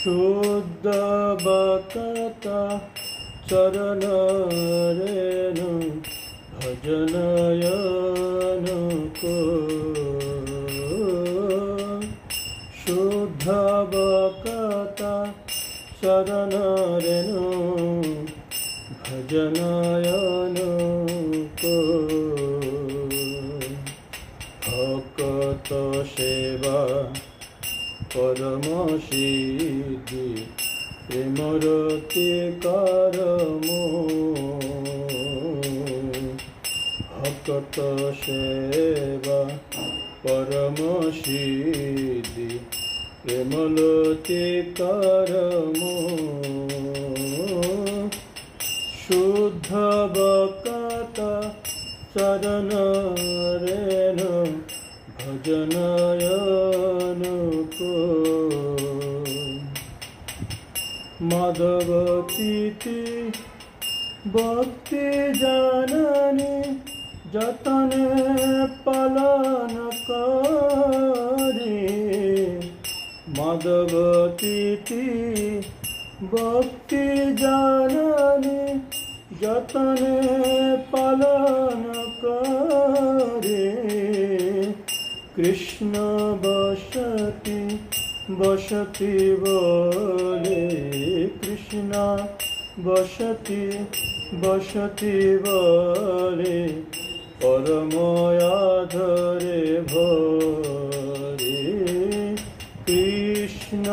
শুদ্ধ বকতা চরণ রেণু ভজনয়নু কো শুদ্ধ বকতা চরণ রেণু ভজনয়নু কো ভকত সেবা পরম সিদ্ধি প্রেমরতি করম ভকত সেবা পরম সিদ্ধি প্রেমলতি করম শুদ্ধ বকত চরণ রেণু ভজনয়নু কো মাধব প্রীতি ভক্তি জাননি যতনে পালন করি মাধব প্রীতি ভক্তি জাননি যতনে পালন করে কৃষ্ণ বসতি বসতি বলে কৃষ্ণ বসতি বসতি বলে পরম আধরে ভরে কৃষ্ণ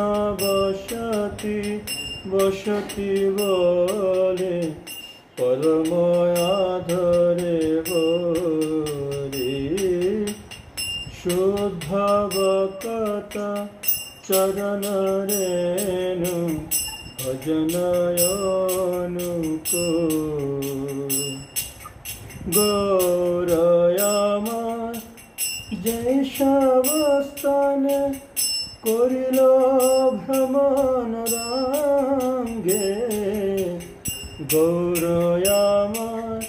বসতি বসতি বলে পরম আধরে ভরে শুদ্ধ বকত চরণ রেণু ভজনয়নু কো গৌরয়ামার যে সবস্থান করিল ভ্রমণ রঙ্গে গৌরয়ামার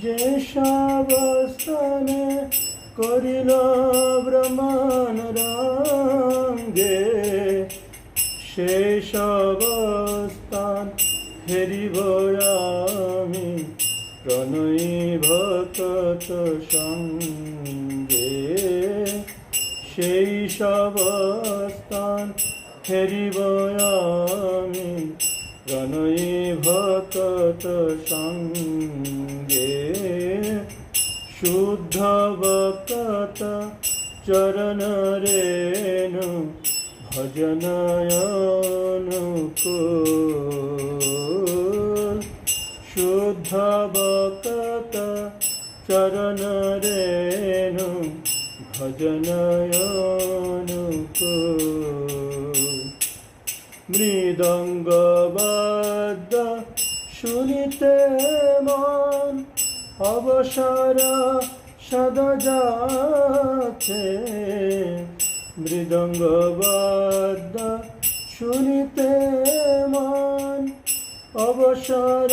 যে সবস্থানে করিল ভ্রমণ রঙ্গে সেই সবস্থান ফেরিব আমি প্রণয়ী ভকত সঙ্গে সেই সবস্থান ফেরিব আমি প্রণয়ী ভকত সঙ্গে শুদ্ধ বকত চরণ রেণু ভজনয়নু কো শুদ্ধ বকত চরণ রেণু ভজনয়নু কো মৃদঙ্গবদ্ধ শুনিতে মন অবসর সদা যাচ্ছে মৃদঙ্গবদ্ধ শুনিতে মন অবসর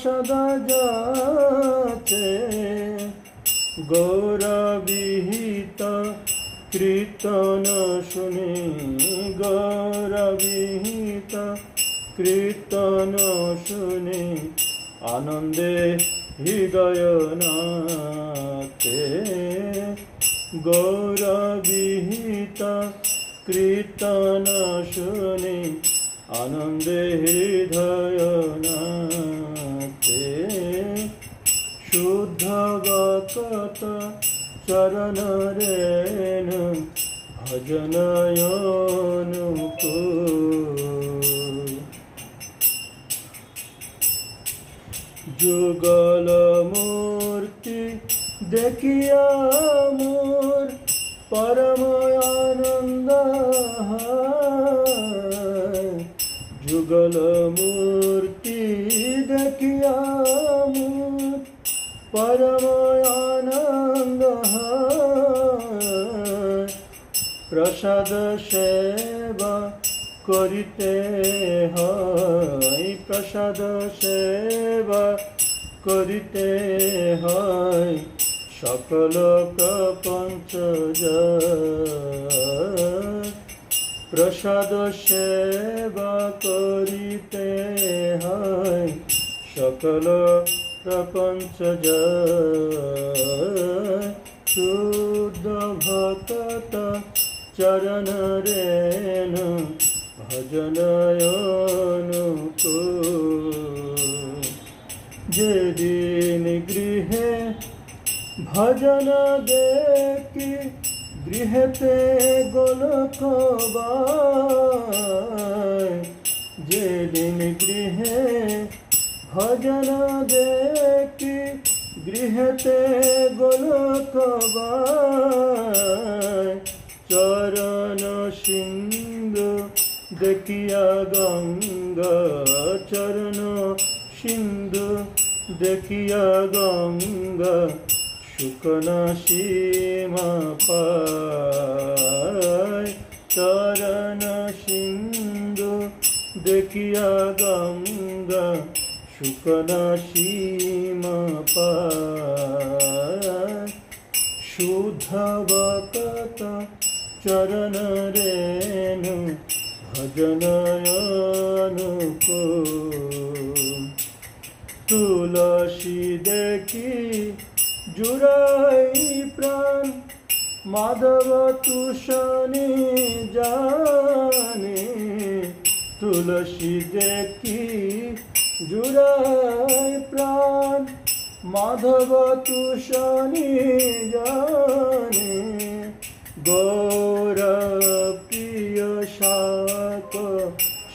সদা যাচ্ছে গৌরবিহিত কীর্তন শুনি গৌরবিহিত কীর্তন শুনি আনন্দে হৃদয় নাতে গৌরবিহিত কীর্তন শুনি আনন্দে হৃদয় নাতে শুদ্ধ বকত চরণ রেণু ভজনয়নু কো যুগল মূর্তি দেখিয়া মোর পরম আনন্দ যুগল মূর্তি দেখিয়া মোর পরম আনন্দ প্রসাদ সেবা করিতে হয় প্রসাদ সেবা করিতে হয় সকল প্রপঞ্চ প্রসাদ সেবা করিতে হয় সকল প্রপঞ্চ জয়। শুদ্ধ ভকত চরণ রেণু ভজনয়নুকূল। যেদিন গৃহে ভজন দেখি গৃহেতে গোলক বায়। যেদিন গৃহে ভজন দেখি গৃহেতে গোলক বায়। চরণ সিন্ধু দেখিয়া গঙ্গা, চরণ সিন্ধু দেখিয়া গঙ্গা শুকনা সীমা পায়। চরণ সিন্ধু দেখিয়া গঙ্গা শুকনা সীমা পায়। শুদ্ধ ভকত চরণ রেণু ভজনয়নুকূল। তুলসী দেখি জুড়াই প্রাণ, মাধব তুষানি জানে। তুলসী দেখি জুড়াই প্রাণ, মাধব তুষানি জানে। গৌর প্রিয় শাক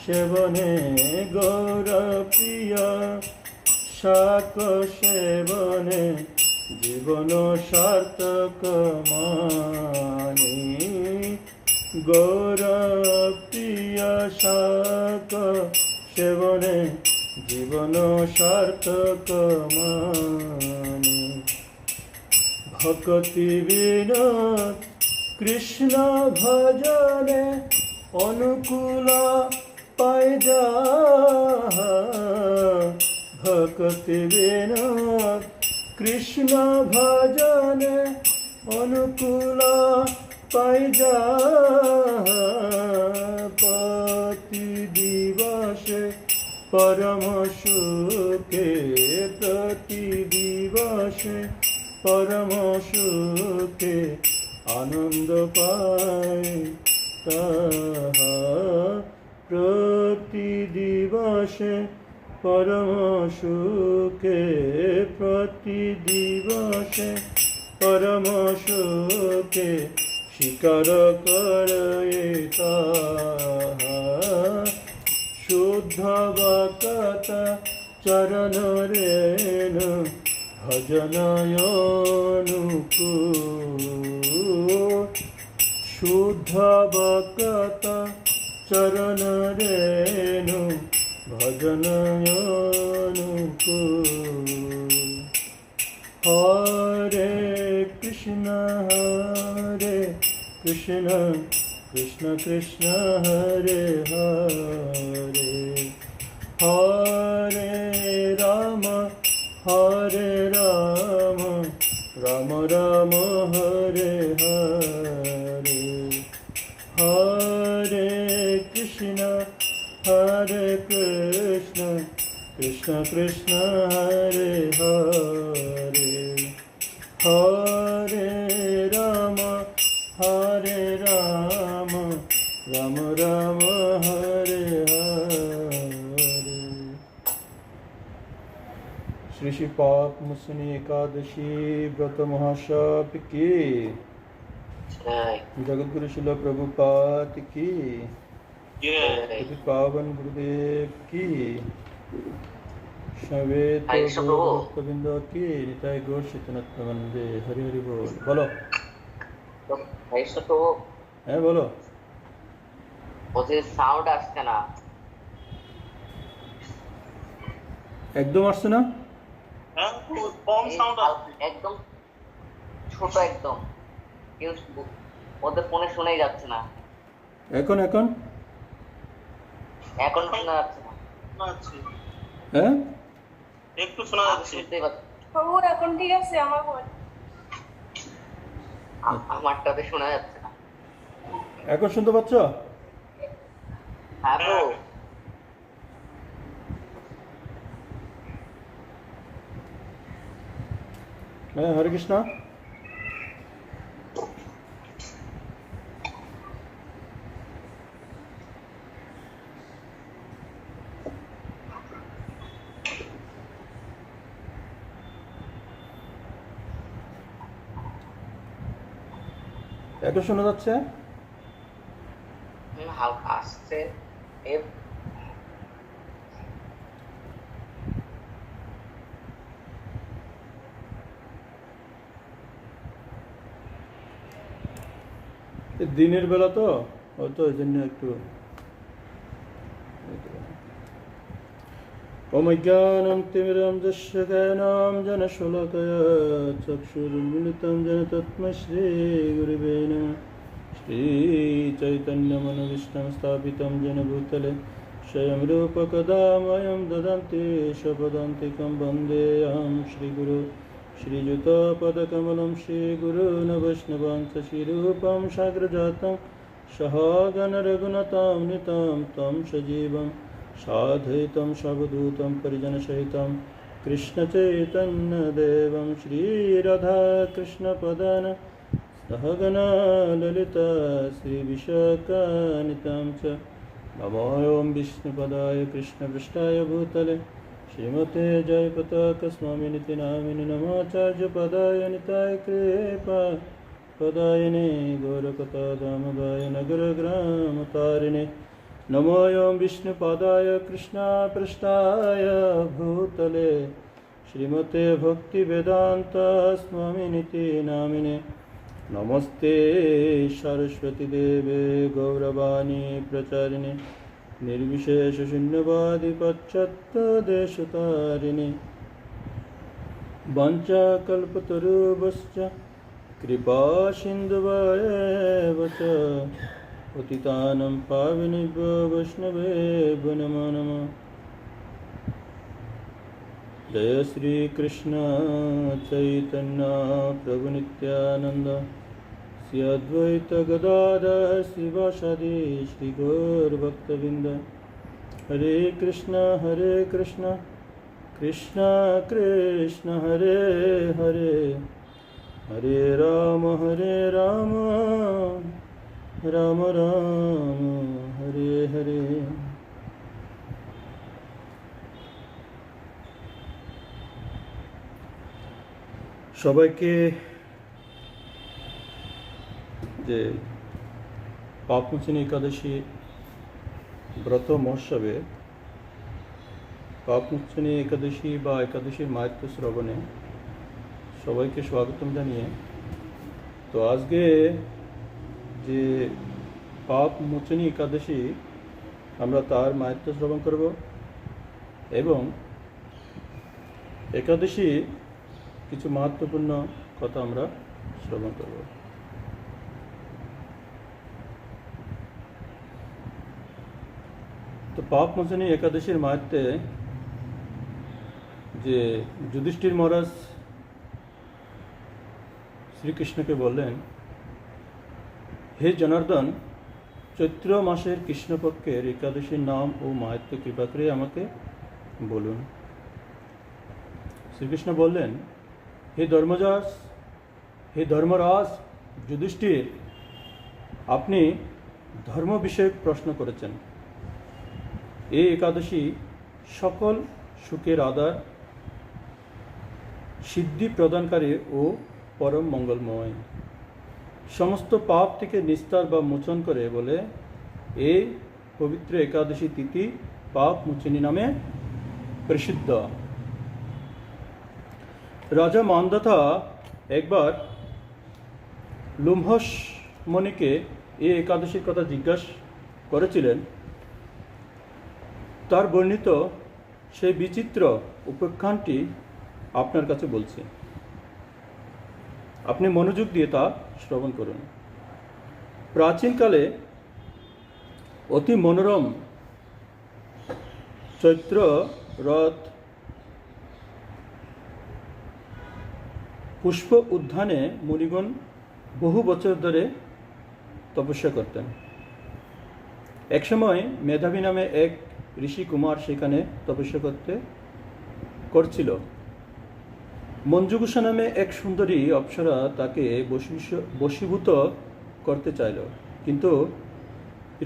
সেবনে, গৌর প্রিয় শাক সেবনে জীবন সার্থক মানি। গৌর প্রিয় শাক সেবনে জীবন সার্থক মানি। ভক্তি বিনোদ কৃষ্ণ ভজনে অনুকূল পাই যা। ভক্তি বিনোদ কৃষ্ণ ভজনে অনুকূল পাই যা। প্রতি দিবসে পরম সুখে, প্রতি দিবসে পরম সুখে আনন্দ পায় তাহা। প্রতি দিবসে পরম সুখে, প্রতি দিবসে পরম সুখে স্বীকার করে তাহা। শুদ্ধ ভকত চরণ রেণু ভজনয়নুকূল। শুদ্ধ ভকত চরণ রেণু ভজনয়নুকূল। হরে কৃষ্ণ হরে কৃষ্ণ কৃষ্ণ কৃষ্ণ হরে হরে। হরে রাম হরে রাম রাম রাম হরে হরে। হরে কৃষ্ণ হরে কৃষ্ণ কৃষ্ণ কৃষ্ণ হরে হরে। হরে রাম রাম রাম হরে হরে। শ্রী শ্রী পাপ মুসনি একাদশী ব্রত মহাসব কি जगतगुरु शिल प्रभुपाद की, पति पावन गुरुदेव की, सवेत गोविंद की, निताय गौर चैतन्य वंदे। हरि हरि बोल। बोलो হ্যাঁ বলো। সাউন্ড আসছে না, একদম আসছে না, কম সাউন্ড, একদম ছোট, একদম কেউ ওদের ফোনে শোনাই যাচ্ছে না। এখন এখন এখন শোনা যাচ্ছে না। হ্যাঁ একটু শোনা যাচ্ছে। খবর এখন ঠিক আছে? আমার বল, আমারটাতে শোনা যাচ্ছে না। এখন শুনতে পাচ্ছ? হ্যাঁ ব্রো। হ্যাঁ, হরে কৃষ্ণ। এখন শোনা যাচ্ছে? হালকা আসছে। দিনের বেলা তো হয়তো এই জন্য একটু অমজ্ঞানং তিমিরং যস্য জ্ঞানাং জনশলাকয়া চক্ষুর্মিলিতং যেন তস্मै শ্রীগুরবে নমঃ। শ্রীচৈতন্যমনোভীষ্টং স্থাপিतं येन भूतले स्वयं रूपकदा मह्यं ददन्ति स्वपदान्तिकं वन्देऽहं श्रीगुरो श्रीयुतपदकमलं श्रीगुरून् वैष्णवांश्च श्रीरूपं साग्रजातं सहागणरघुनाथं नितं तं सजीवं साद्वैतं सावधूतं परिजनसहितं कृष्णचैतन्यदेवं श्रीराधाकृष्णपदान् सहगना ललिता श्रीविशाखान्वितां च। नमो ॐ विष्णुपदाय कृष्णपृष्ठाय भूतले श्रीमते जयपताकस्वामिनिति नामिनि नमाचार्यपदाय निताय कृपापदायिने गौरकथादामोदाय नगरग्रामतारिणे। नमो ॐ विष्णुपदाय कृष्णपृष्ठाय भूतले श्रीमते भक्तिवेदान्तस्वामिनिति नामिने। नमस्ते सरस्वती देवे गौरवाणी प्रचारिणे निर्विशेषशून्यवादी पाश्चात्यदेशतारिणे। वाञ्छाकल्पतरुभ्यश्च कृपासिन्धुभ्येव च पतितानं पावनेभ्यो वैष्णवेभ्यो नमो नमः। जय श्री कृष्ण चैतन्य प्रभु नित्यानंद श्री अद्वैत गदाधर शिवासादि श्री गौर भक्तवृंद। हरे कृष्ण कृष्ण कृष्ण हरे हरे, हरे राम राम राम हरे हरे। সবাইকে যে পাপমোচনী একাদশী ব্রত মহোৎসবে পাপমোচনী একাদশী বা একাদশীর মাহাত্ম্য শ্রবণে সবাইকে স্বাগতম জানিয়ে, তো আজকে যে পাপমোচনী একাদশী আমরা তার মাহাত্ম্য শ্রবণ করব এবং একাদশী কিছু महत्वपूर्ण কথা আমরা শ্রবণ করব। তো পাপমোচনী একাদশীর মাহাত্ম্যে যে যুধিষ্ঠির মহারাজ শ্রীকৃষ্ণকে বললেন, হে জনার্দন, চৈত্র মাসের কৃষ্ণপক্ষের একাদশীর নাম ও মাহাত্ম্য কৃপা করে আমাকে বলুন। শ্রীকৃষ্ণ বললেন, হে ধর্মরাজ যুধিষ্ঠির, আপনি ধর্ম বিষয়ক প্রশ্ন করেছেন। এই একাদশী সকল সুখের আধার, সিদ্ধি প্রদানকারী ও পরম মঙ্গলময়, সমস্ত পাপ থেকে নিস্তার বা মোচন করে বলে এই পবিত্র একাদশী তিথি পাপমোচনী নামে প্রসিদ্ধ। রাজা মান্ধাতা একবার লুম্হস মুনিকে এই একাদশীর কথা জিজ্ঞাসা করেছিলেন। তার বর্ণিত সেই বিচিত্র উপাখ্যানটি আপনার কাছে বলছি, আপনি মনোযোগ দিয়ে তা শ্রবণ করুন। প্রাচীনকালে অতি মনোরম চৈত্র রথ পুষ্প উদ্যানে মুনিগণ বহু বছর ধরে তপস্যা করতেন। একসময় মেধাবী নামে এক ঋষি কুমার সেখানে তপস্যা করছিল। মঞ্জুগুষা নামে এক সুন্দরী অপ্সরা তাকে বশীভূত করতে চাইল, কিন্তু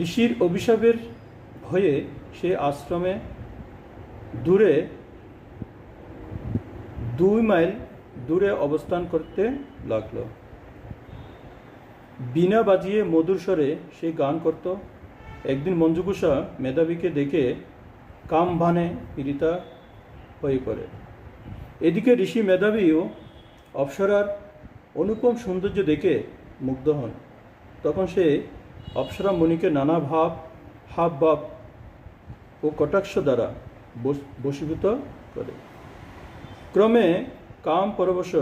ঋষির অভিশাপের ভয়ে সে আশ্রমে দূরে 2 মাইল দূরে অবস্থান করতে লাগলো। বীণা বাজিয়ে মধুর স্বরে সে গান করত। একদিন মঞ্জুগুষা মেধাবীকে দেখে কামভানে পীড়িতা হয়ে পড়ে। এদিকে ঋষি মেধাবীও অপ্সরার অনুপম সৌন্দর্য দেখে মুগ্ধ হন। তখন সে অপ্সরা মুনিকে নানা হাবভাব ও কটাক্ষ দ্বারা বশীভূত করে। ক্রমে কাম পরবশ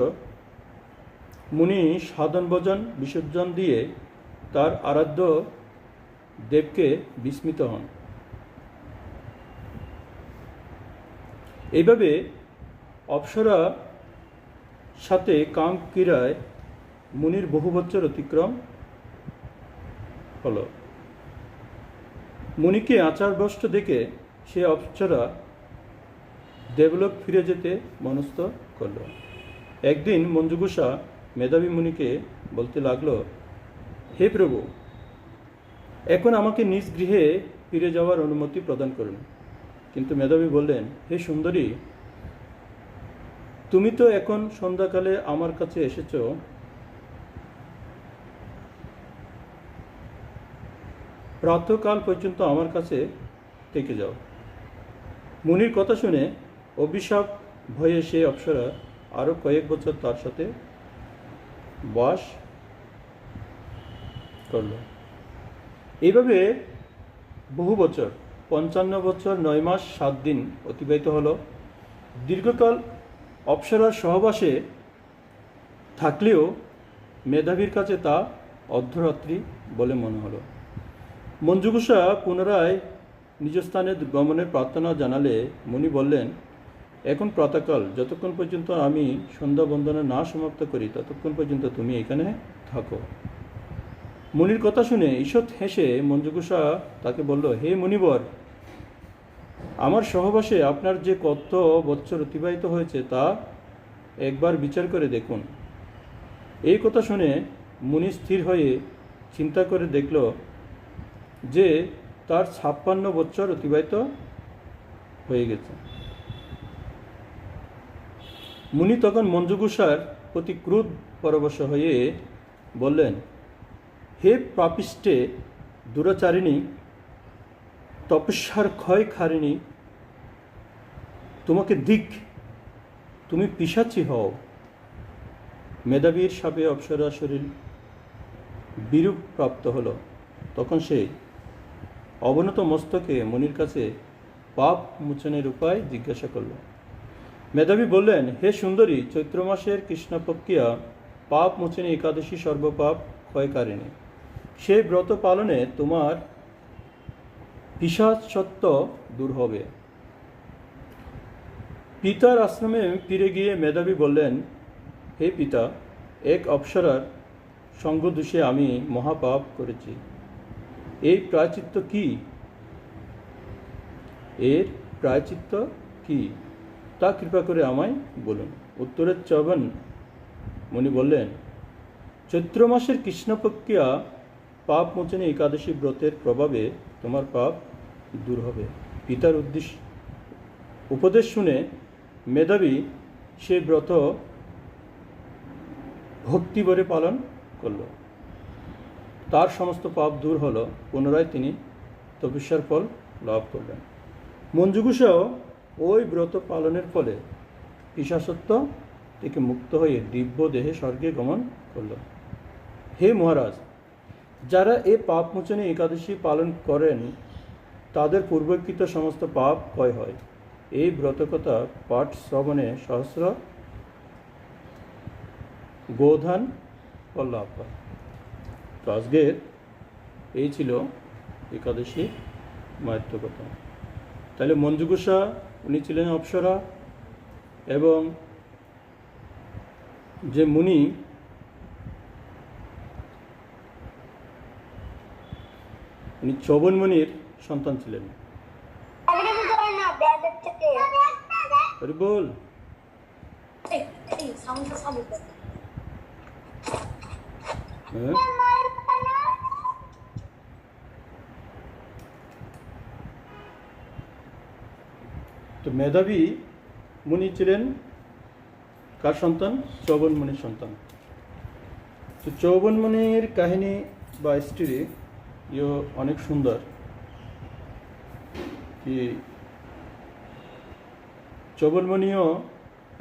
মুনি সাধন ভজন বিসর্জন দিয়ে তার আরাধ্য দেবকে বিস্মিত হন। এইভাবে অপ্সরা সাথে কাম ক্রীড়ায় মুনির বহু বছর অতিক্রম হল। মুনিকে আচারভ্রষ্ট দেখে সে অপ্সরা দেবলোক ফিরে যেতে মনস্থ করল। একদিন মঞ্জুগুষা মেধাবী মুনিকে বলতে লাগলো, হে প্রভু, এখন আমাকে নিজ গৃহে ফিরে যাওয়ার অনুমতি প্রদান করুন। কিন্তু মেধাবী বললেন, হে সুন্দরী, তুমি তো এখন সন্ধ্যাকালে আমার কাছে এসেছ, প্রাতঃকাল পর্যন্ত আমার কাছে থেকে যাও। মুনির কথা শুনে অভিশাপ ভয়ে সে অপ্সরা আরো কয়েক বছর তার সাথে বাস করল। এইভাবে বহু বছর 55 বছর 9 মাস 7 দিন অতিবাহিত হল। দীর্ঘকাল অপ্সরার সহবাসে থাকলেও মেধাবীর কাছে তা অর্ধরাত্রি বলে মনে হলো। মঞ্জুগুষা পুনরায় নিজ স্থানে গমনের প্রার্থনা জানালে মুনি বললেন, এখন প্রাতঃকাল, যতক্ষণ পর্যন্ত আমি সন্ধ্যা বন্দনা না সমাপ্ত করি ততক্ষণ পর্যন্ত তুমি এখানে থাকো। মুনির কথা শুনে ঈষৎ হেসে মঞ্জুগুষা তাকে বলল, হে মুনিবর, আমার সহবাসে আপনার যে কত বৎসর অতিবাহিত হয়েছে তা একবার বিচার করে দেখুন। এই কথা শুনে মুনি স্থির হয়ে চিন্তা করে দেখল যে তার 56 বৎসর অতিবাহিত হয়ে গেছে। মুনি তখন মঞ্জুগুষার প্রতি ক্রোধ পরবশ হয়ে বললেন, হে পাপিষ্ঠে দুরাচারিণী, তপস্যার ক্ষয় খারিণী, তোমাকে দিক, তুমি পিশাচী হও। মেধাবীর সাপে অপ্সরা শরীর বিরূপ প্রাপ্ত হল। তখন সে অবনত মস্তকে মুনির কাছে পাপ মোচনের উপায় জিজ্ঞাসা করল। মেধাবী বললেন, হে সুন্দরী, চৈত্র মাসের কৃষ্ণপক্ষিয়া পাপ মোচনী একাদশী সর্বপাপ ক্ষয়কারিণী। সেই ব্রত পালনে তোমার পিশাচত্ব দূর হবে। পিতার আশ্রমে ফিরে গিয়ে মেধাবী বললেন, হে পিতা, এক অপ্সরার সঙ্গদোষে আমি মহাপাপ করেছি। এই প্রায়শ্চিত্ত কি? এর প্রায়শ্চিত্ত কি তা কৃপা করে আমায় বলুন। উত্তরে চবন মুনি বললেন, চৈত্র মাসের কৃষ্ণপক্ষিয়া পাপ মোচনী একাদশী ব্রতের প্রভাবে তোমার পাপ দূর হবে। পিতার উপদেশ শুনে মেধাবী সে ব্রত ভক্তিভরে পালন করল। তার সমস্ত পাপ দূর হলো। পুনরায় তিনি তপস্যার ফল লাভ করলেন। মঞ্জুগুষাও ওই ব্রত পালনের ফলে পিশাচত্ব থেকে মুক্ত হয়ে দিব্য দেহে স্বর্গে গমন করল। হে মহারাজ, যারা এ পাপ মোচনী একাদশী পালন করেন তাদের পূর্বকৃত সমস্ত পাপ ক্ষয় হয়। এই ব্রতকথা পাঠ শ্রবণে সহস্র গোধান ফল লাভ হয়। তো আজকের এই ছিল একাদশী মাহাত্ম্য কথা। তাহলে মঞ্জুগুষা উনি ছিলেন অপ্সরা, এবং যে মুনি উনি চৌবনমণির সন্তান ছিলেন। আরে বল। হ্যাঁ? তো মেধাবী মুনি ছিলেন কার সন্তান? চৌবনমণির সন্তান। তো চৌবনমণির কাহিনী বা স্টোরি অনেক সুন্দর। কি চৌবনমণিও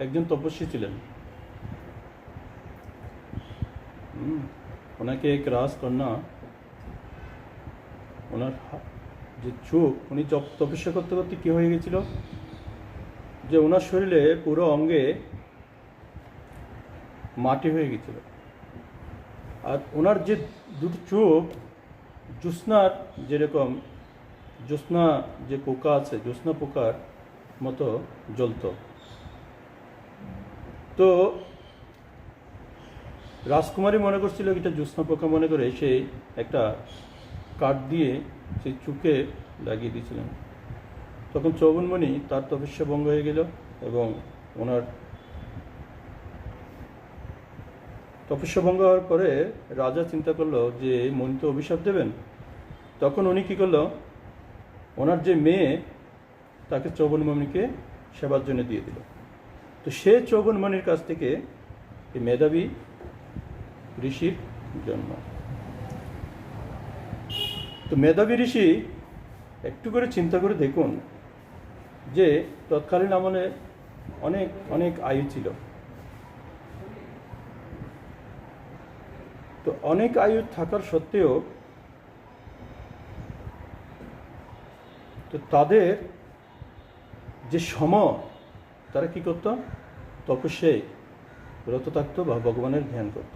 একজন তপস্বী ছিলেন। ওনাকে এক রাজকন্যা, ওনার যে চোখ, উনি তপস্যা করতে করতে কি হয়ে গেছিল যে ওনার শরীরে পুরো অঙ্গে মাটি হয়ে গেছিল। আর ওনার যে দুটো চোখ জ্যোৎস্নার যেরকম, জ্যোৎস্না যে পোকা আছে, জ্যোৎস্না পোকার মতো জ্বলত। তো রাজকুমারী মনে করছিল এটা জ্যোৎস্না পোকা মনে করে সে একটা কাঠ দিয়ে সেই চোখে লাগিয়ে দিয়েছিলেন। তখন চৌবনমণি তার তপস্যা ভঙ্গ হয়ে গেল এবং ওনার তপস্যা ভঙ্গ হওয়ার পরে রাজা চিন্তা করলো যে মণি তো অভিশাপ দেবেন। তখন উনি কী করলো, ওনার যে মেয়ে তাকে চৌবনমণিকে সেবার জন্য দিয়ে দিল। তো সে চৌবনমণির কাছ থেকে এই মেধাবী ঋষির জন্ম। তো মেধাবী ঋষি একটু করে চিন্তা করে দেখুন যে তৎকালীন আমলে অনেক অনেক আয়ু ছিল। তো অনেক আয়ু থাকার সত্ত্বেও তো তাদের যে সময় তারা কি করত? তপস্যায় রত থাকতো বা ভগবানের ধ্যান করত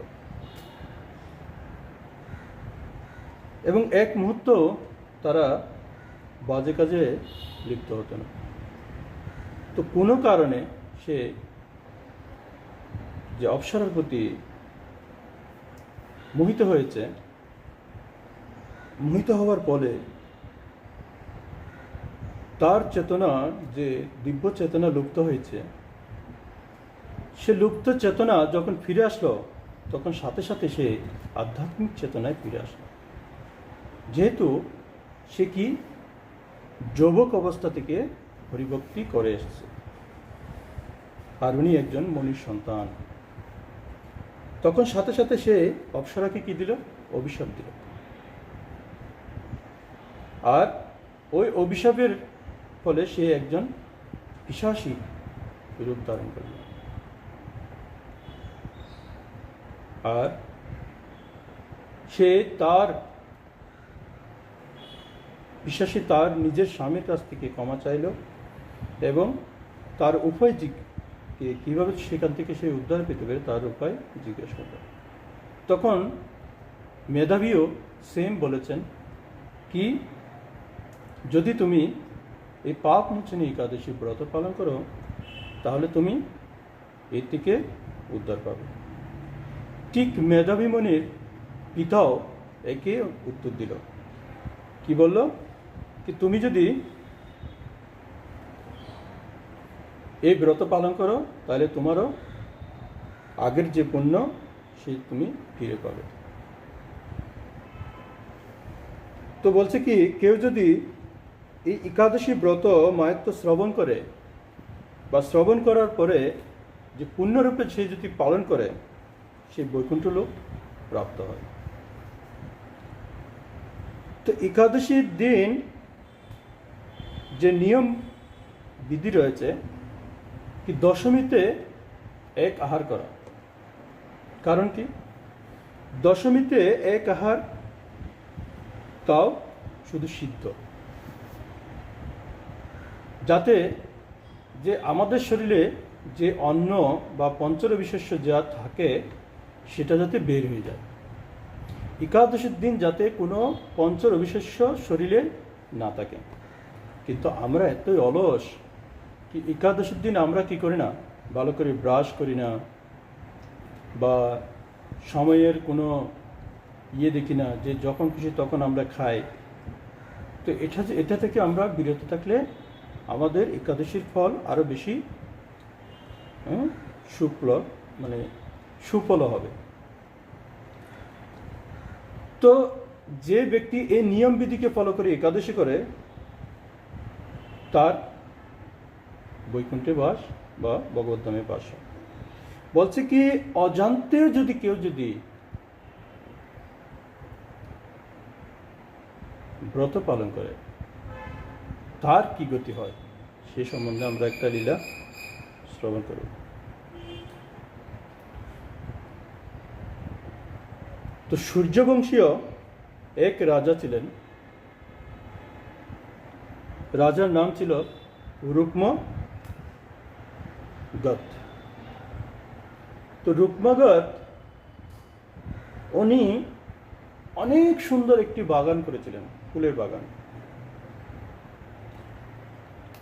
এবং এক মুহূর্ত তারা বাজে কাজে লিপ্ত হতো না। তো কোনো কারণে সে যে অপ্সরার প্রতি মোহিত হয়েছে, মোহিত হওয়ার ফলে তার চেতনা, যে দিব্য চেতনা লুপ্ত হয়েছে, সে লুপ্ত চেতনা যখন ফিরে আসলো তখন সাথে সাথে সে আধ্যাত্মিক চেতনায় ফিরে আসলো। যেহেতু সে কি যুবক অবস্থা থেকে হরিভক্তি করে এসেছে, আর উনি একজন মনির সন্তান। তখন সাথে সাথে সে অপ্সরাকে কি দিল? অভিশাপ দিল। আর ওই অভিশাপের ফলে সে একজন পিশাচী রূপ ধারণ করল। আর সে তার পিশাচী তার নিজের স্বামীর কাছ থেকে ক্ষমা চাইল এবং তার উপায় কীভাবে সেখান থেকে সে উদ্ধার পেতে পারে তার উপায় জিজ্ঞেস করল। তখন মেধাবীও সেম বলেছেন কি, যদি তুমি এই পাপ মোচনী একাদশী ব্রত পালন করো তাহলে তুমি এর থেকে উদ্ধার পাবে। ঠিক মেধাবী মুনির পিতাও একে উত্তর দিল। কি বলল? কি তুমি যদি এই ব্রত পালন করো তাহলে তোমারও আগের যে পুণ্য সে তুমি ফিরে পাবে। তো বলছে কি, কেউ যদি এই একাদশী ব্রত মাহাত্ম্য শ্রবণ করে বা শ্রবণ করার পরে যে পুণ্যরূপে সে যদি পালন করে সে বৈকুণ্ঠ লোক প্রাপ্ত হয়। তো একাদশীর দিন যে নিয়ম বিধি রয়েছে কি, দশমীতে এক আহার করা। কারণ কি? দশমীতে এক আহার, তাও শুধু সিদ্ধ, যাতে যে আমাদের শরীরে যে অন্ন বা পঞ্চরবিশেষ্য যা থাকে সেটা যাতে বের হয়ে যায়। একাদশীর দিন যাতে কোনো পঞ্চরবিশেষ্য শরীরে না থাকে। কিন্তু আমরা এতই অলস কি একাদশীর দিন আমরা কি করি না, ভালো করে ব্রাশ করি না বা সময়ের কোনো দেখি না, যে যখন খুশি তখন আমরা খাই। তো এটা থেকে আমরা বিরত থাকলে আমাদের একাদশীর ফল আরও বেশি সুফল হবে। তো যে ব্যক্তি এই নিয়মবিধিকে ফলো করে একাদশী করে তার বৈকুণ্ঠে বাস বা ভগবদ্ধামে বাস হয়। বলছে কি অজান্তে যদি কেউ ব্রত পালন করে তার কি গতি হয় সে সম্বন্ধে আমরা একটা লীলা শ্রবণ করব। তো সূর্যবংশীয় এক রাজা ছিলেন। রাজার নাম ছিল রুক্মগত। তো রুক্মগত উনি অনেক সুন্দর একটি বাগান করেছিলেন, ফুলের বাগান।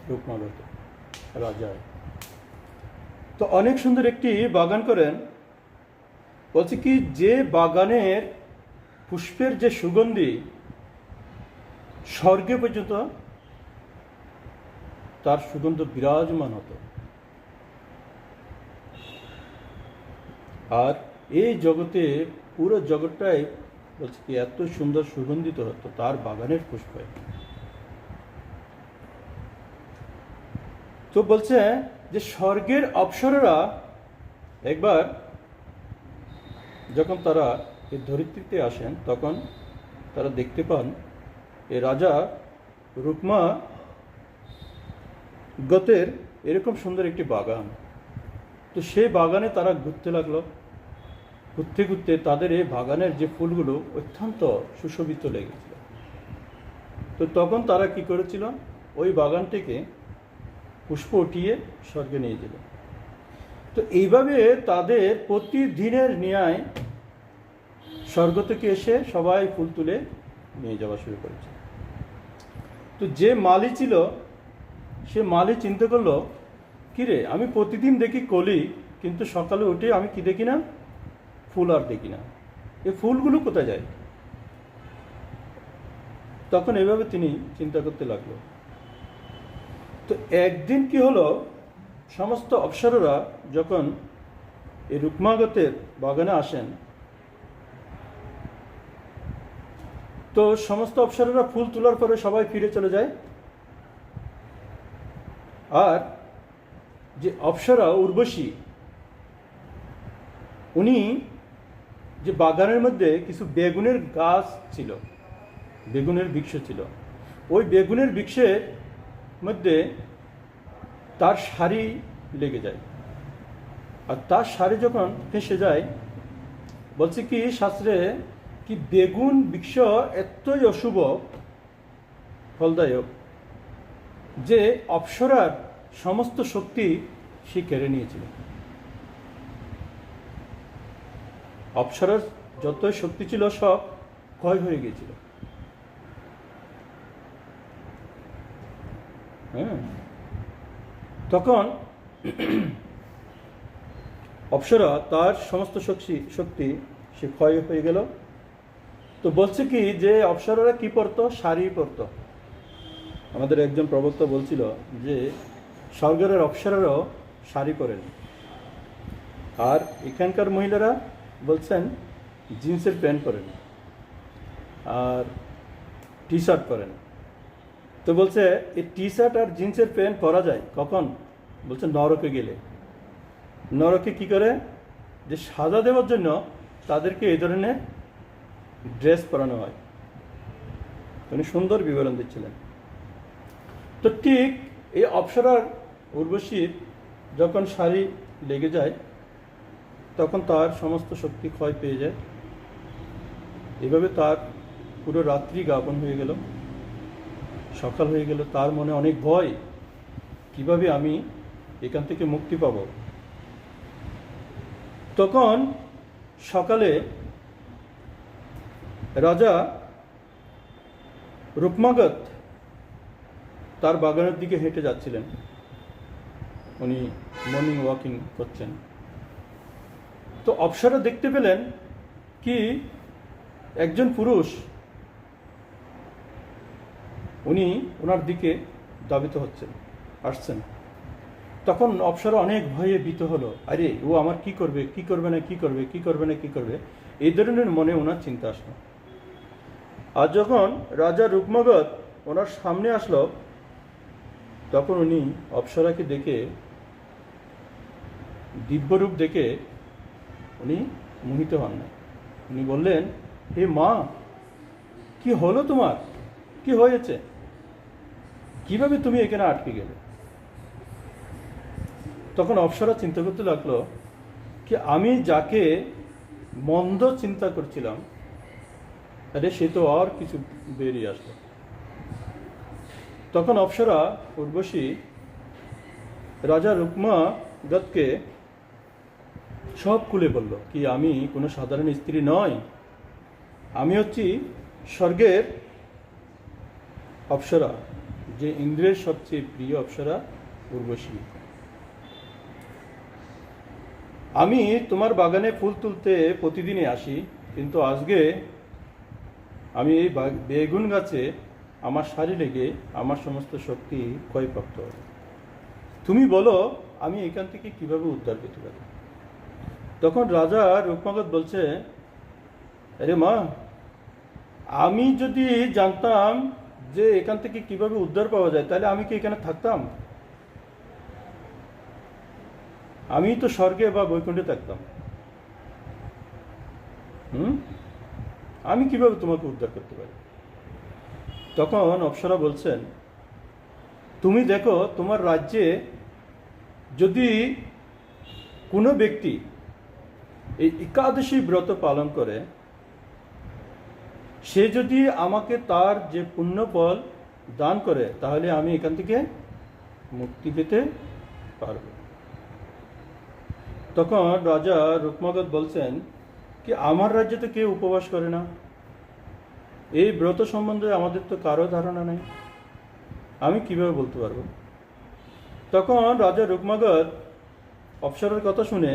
রুক্মগত রাজা তো অনেক সুন্দর একটি বাগান করেন। বলছে কি যে বাগানের পুষ্পের যে সুগন্ধি স্বর্গে পর্যন্ত তার সুগন্ধ বিরাজমান হতো। আর এই জগতে পুরো জগৎটাই বলছে কি এত সুন্দর সুগন্ধিত হতো তার বাগানের পুষ্পে। তো বলছে যে স্বর্গের অপ্সরারা একবার যখন তারা এই ধরিত্রীতে আসেন তখন তারা দেখতে পান এই রাজা রুক্মগতের এরকম সুন্দর একটি বাগান। তো সেই বাগানে তারা ঘুরতে লাগলো। ঘুরতে ঘুরতে তাদের এই বাগানের যে ফুলগুলো অত্যন্ত সুশোভিত লেগেছিল। তো তখন তারা কি করেছিল, ওই বাগানটিকে পুষ্প উঠিয়ে স্বর্গে নিয়ে যেত। তো এইভাবে তাদের প্রতিদিনের ন্যায় স্বর্গ থেকে এসে সবাই ফুল তুলে নিয়ে যাওয়া শুরু করেছে। তো যে মালি ছিল সে মালি চিন্তা করলো কিরে আমি প্রতিদিন দেখি কলি, কিন্তু সকালে উঠে আমি কি দেখি না, ফুল আর দেখি না, এই ফুলগুলো কোথায় যায়। তখন এভাবে তিনি চিন্তা করতে লাগলো। তো একদিন কি হলো, সমস্ত অপ্সরারা যখন এই রুক্মাগতের বাগানে আসেন তো সমস্ত অপ্সরারা ফুল তোলার পরে সবাই ফিরে চলে যায়। আর যে অপ্সরা উর্বশী উনি যে বাগানের মধ্যে কিছু বেগুনের গাছ ছিল, বেগুনের বৃক্ষ ছিল, ওই বেগুনের বৃক্ষের মধ্যে তার শাড়ি লেগে যায়। আর তার শাড়ি যখন ফেঁসে যায়, বলছে কি শাস্ত্রে কি বেগুন বৃক্ষ এতই অশুভ ফলদায়ক যে অপ্সরার সমস্ত শক্তি সে কেড়ে নিয়েছিল। অপ্সরার যত শক্তি ছিল সব ক্ষয় হয়ে গিয়েছিল। তখন অপ্সরা তার সমস্ত শক্তি সে ক্ষয় হয়ে গেল। তো বলছে কি যে অপ্সরারা কি পরতো, শাড়ি পরতো। আমাদের একজন প্রবক্তা বলছিল যে স্বর্গের অপ্সরারাও শাড়ি পরেন, আর এখানকার মহিলারা বলছেন জিন্সের প্যান্ট পরেন আর টি শার্ট পরেন। তো বলছে এই টি শার্ট আর জিন্সের প্যান্ট পরা যায় কখন, বলছে নরকে গেলে। নরকে কি করে, যে সাজা দেওয়ার জন্য তাদেরকে এই ধরনের ড্রেস পরানো হয়। উনি সুন্দর বিবরণ দিচ্ছিলেন। তো ঠিক এই অপ্সরার উর্বশীর যখন শাড়ি লেগে যায় তখন তার সমস্ত শক্তি ক্ষয় পেয়ে যায়। এভাবে তার পুরো রাত্রি যাপন হয়ে গেল। সকাল হয়ে গেল, তার মনে অনেক ভয়, কিভাবে আমি এখান থেকে মুক্তি পাব। তখন সকালে রাজা রুক্মাগত তার বাগানের দিকে হেঁটে যাচ্ছিলেন। উনি মর্নিং ওয়াকিং করছেন। তো অপ্সরা দেখতে পেলেন কি একজন পুরুষ উনি ওনার দিকে ধাবিত আসছেন। তখন অপ্সরা অনেক ভয়ে ভীত হলো, আরে ও আমার কি করবে, কি করবে না, কি করবে, কি করবে না, কি করবে, এই ধরনের মনে ওনার চিন্তা আসলো। আর যখন রাজা রুকমাগধ ওনার সামনে আসলো, তখন উনি অপ্সরাকে দেখে, দিব্যরূপ দেখে উনি মোহিত হন না। উনি বললেন, হে মা, কি হলো তোমার, কি হয়েছে, কিভাবে তুমি এখানে আটকে গেলে? তখন অপ্সরা চিন্তা করতে লাগলো কি আমি যাকে মন্দ চিন্তা করছিলাম, আরে সে তো আর কিছু বেরিয়ে আসলো। তখন অপ্সরা উর্বশী রাজা রুকমাগধকে সব খুলে বলল কি আমি কোনো সাধারণ স্ত্রী নয়, আমি হচ্ছি স্বর্গের অপ্সরা, যে ইন্দ্রের সবচেয়ে প্রিয় অপ্সরা উর্বশী। আমি তোমার বাগানে ফুল তুলতে প্রতিদিনই আসি, কিন্তু আজকে আমি এই বেগুন গাছে আমার শাড়ি লেগে আমার সমস্ত শক্তি ক্ষয়প্রাপ্ত হবে। তুমি বলো আমি এখান থেকে কিভাবে উদ্ধার পেতে পারি? তখন রাজা রুকমাগধ বলছে, আরে মা, আমি যদি জানতাম যে এখান থেকে কিভাবে উদ্ধার পাওয়া যায়, তাহলে আমি কি এখানে থাকতাম? আমি তো স্বর্গে বা বৈকুণ্ঠে থাকতাম। আমি কিভাবে তোমাকে উদ্ধার করতে পারি? তখন অপ্সরা বলছেন, তুমি দেখো তোমার রাজ্যে যদি কোনো ব্যক্তি এই একাদশী ব্রত পালন করে, সে যদি আমাকে তার যে পুণ্য ফল দান করে, তাহলে আমি এখান থেকে মুক্তি পেতে পারব। তখন রাজা রুকমাগধ বলছেন কি আমার রাজ্যে তো কেউ উপবাস করে না, এই ব্রত সম্বন্ধে আমাদের তো কারো ধারণা নেই, আমি কিভাবে বলতে পারবো? তখন রাজা রুকমাগধ অপ্সরার কথা শুনে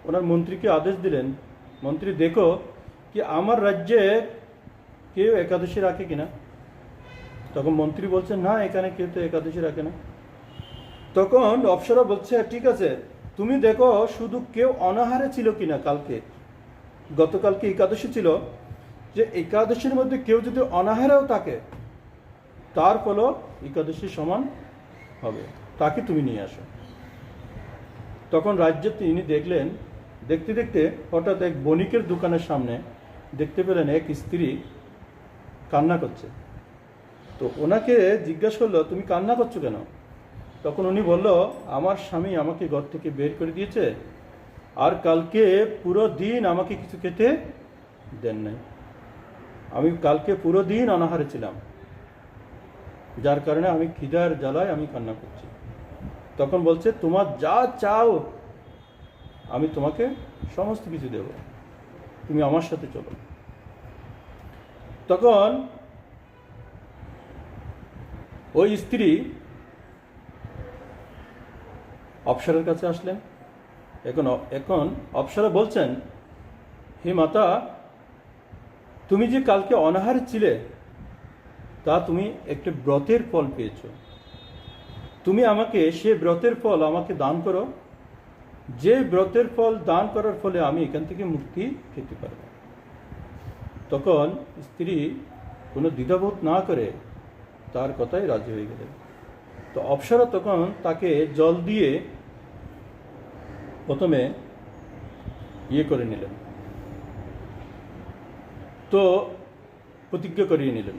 ওনার মন্ত্রীকে আদেশ দিলেন, মন্ত্রী দেখো কি আমার রাজ্যে কেউ একাদশী রাখে কিনা। তখন মন্ত্রী বলছেন, না, এখানে কেউ তো একাদশী রাখে না। তখন অপ্সরা বলছে, ঠিক আছে, তুমি দেখো শুধু কেউ অনাহারে ছিল কিনা, গতকালকে একাদশী ছিল, যে একাদশীর মধ্যে কেউ যদি অনাহারেও থাকে, তার ফলও একাদশীর সমান হবে, তাকে তুমি নিয়ে আসো। তখন রাজ্যে তিনি দেখলেন, দেখতে দেখতে হঠাৎ এক বণিকের দোকানের সামনে দেখতে পেলেন এক স্ত্রী কান্না করছে। তো ওনাকে জিজ্ঞাসা করলো, তুমি কান্না করছো কেন? তখন উনি বলল, আমার স্বামী আমাকে ঘর থেকে বের করে দিয়েছে, আর কালকে পুরো দিন আমাকে কিছু খেতে দেন নাই, আমি কালকে পুরো দিন অনাহারে ছিলাম, যার কারণে আমি খিদার জ্বালায় আমি কান্না করছি। তখন বলছে, তোমার যা চাও আমি তোমাকে সমস্ত কিছু দেব, তুমি আমার সাথে চলো। তখন ওই স্ত্রী অপ্সরার কাছে আসলেন। এখন অপ্সরা বলছেন, হে মাতা, তুমি যে কালকে অনাহারে ছিলে, তা তুমি একটা ব্রতের ফল পেয়েছ, তুমি আমাকে সে ব্রতের ফল আমাকে দান করো, যে ব্রতের ফল দান করার ফলে আমি এখান থেকে মুক্তি পেতে পারব। তখন স্ত্রী কোনো দ্বিধাবোধ না করে তার কথায় রাজি হয়ে গেলেন। তো অপ্সরা তখন তাকে জল দিয়ে প্রথমে করে নিলেন, তো প্রতিজ্ঞা করিয়ে নিলেন।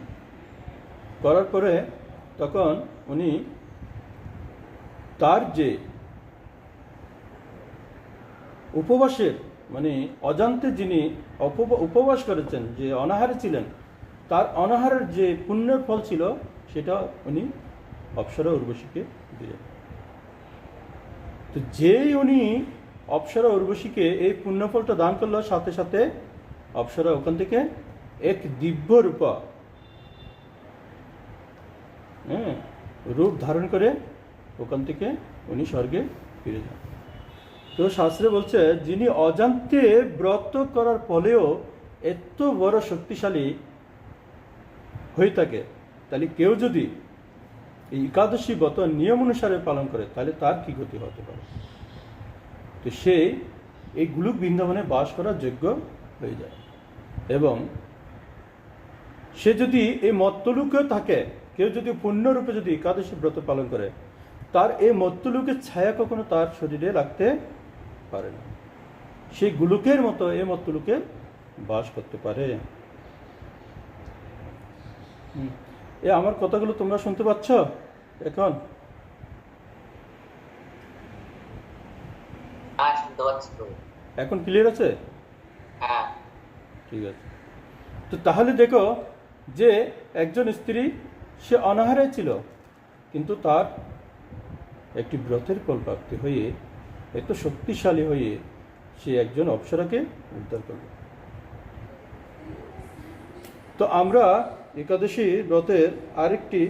করার পরে তখন উনি তার যে উপবাসের মানে অজান্তে যিনি উপবাস করেছেন, যে অনাহারে ছিলেন, তার অনাহারের যে পুণ্যের ফল ছিল সেটা উনি অপ্সরা উর্বশীকে দিলেন। তো যেই উনি অপ্সরা উর্বশীকে এই পুণ্যফলটা দান করলো, সাথে সাথে অপ্সরা ওখান থেকে এক দিব্য রূপ ধারণ করে ওখান থেকে উনি স্বর্গে ফিরে যান। তো শাস্ত্রে বলছে, যিনি অজান্তে ব্রত করার ফলেও এত বড় শক্তিশালী হয়ে থাকে, তাহলে কেউ যদি এই একাদশী ব্রত নিয়ম অনুসারে পালন করে তাহলে তার কি গতি হতে পারে? তো সে এই গোলক বৃন্দাবনে বাস করার যোগ্য হয়ে যায়। এবং সে যদি এই মত্তলোকেও থাকে, কেউ যদি পূর্ণরূপে যদি একাদশী ব্রত পালন করে, তার এই মত্তলোকের ছায়া কখনো তার শরীরে লাগতে পারে না। সেই গোলকের মতো এই মত্তলোকে বাস করতে পারে। আমার কথাগুলো তোমরা শুনতে পাচ্ছ এখন? শুনতে পাচ্ছি তো। এখন ক্লিয়ার আছে? হ্যাঁ, ঠিক আছে। তো তাহলে দেখো যে একজন স্ত্রী, সে অনাহারে ছিল, কিন্তু তার একটি ব্রতের কল্পাপ্তি হয়ে, এত শক্তিশালী হয়ে সে একজন অপ্সরাকে উদ্ধার করল। তো আমরা একাদশী ব্রতের আরেকটি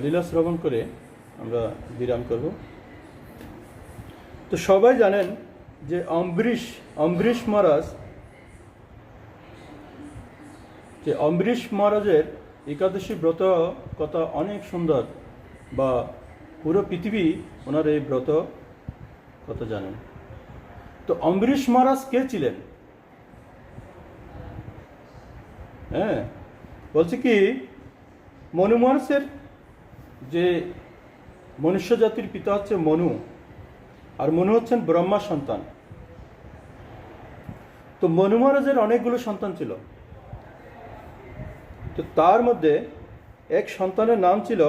লীলা শ্রবণ করে আমরা বিরাম করব। তো সবাই জানেন যে অম্বরীশ মহারাজের একাদশী ব্রত কথা অনেক সুন্দর, বা পুরো পৃথিবী ওনার এই ব্রত কথা জানেন। তো অম্বরীশ মহারাজ কে ছিলেন? হ্যাঁ, বলছে কি, মনু মহারাজের যে মনুষ্য জাতির পিতা হচ্ছে মনু, আর মনু হচ্ছেন ব্রহ্মার সন্তান। তো মনু মহারাজের অনেকগুলো সন্তান ছিল। তো তার মধ্যে এক সন্তানের নাম ছিল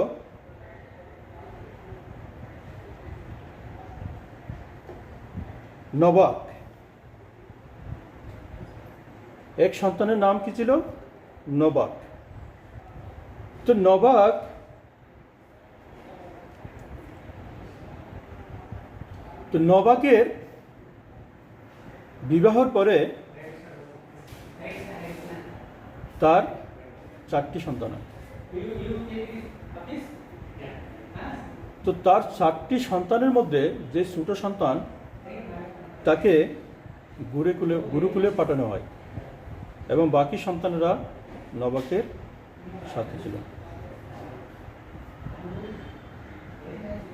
নবাক। এক সন্তানের নাম কি ছিল? নবাক। তো নবাকের বিবাহর পরে তার 4টি সন্তান হয়। তো তার 4টি সন্তানের মধ্যে যে ছোট সন্তান, তাকে গুরুকুলে পাঠানো হয়, এবং বাকি সন্তানেরা নবাকের সাথে ছিল।